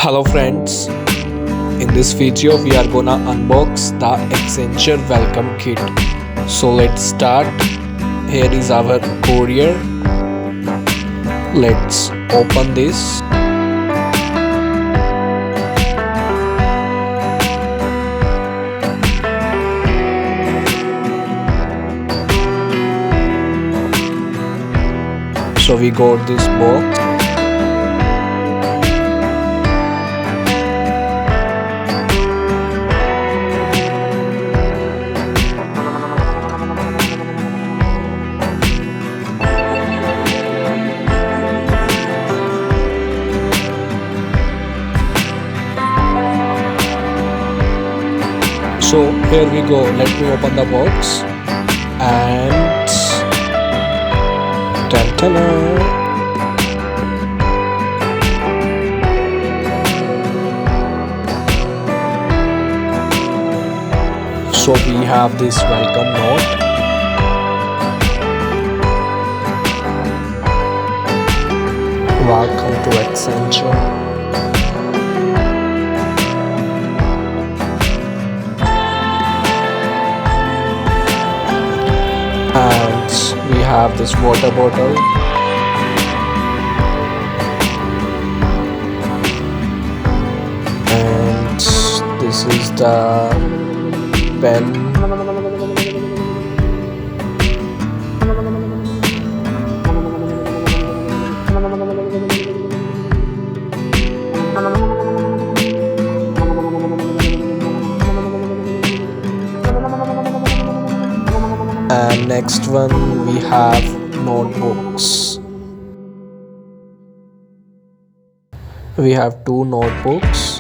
Hello friends, in this video we are gonna unbox the Accenture Welcome kit. So let's start. Here is our courier. Let's open this. So we got this box. So here we go. Let me open the box and ta-ta-da. So we have this welcome note. Welcome to Accenture. And we have this water bottle. And this is the pen. And next one we have notebooks. We have two notebooks.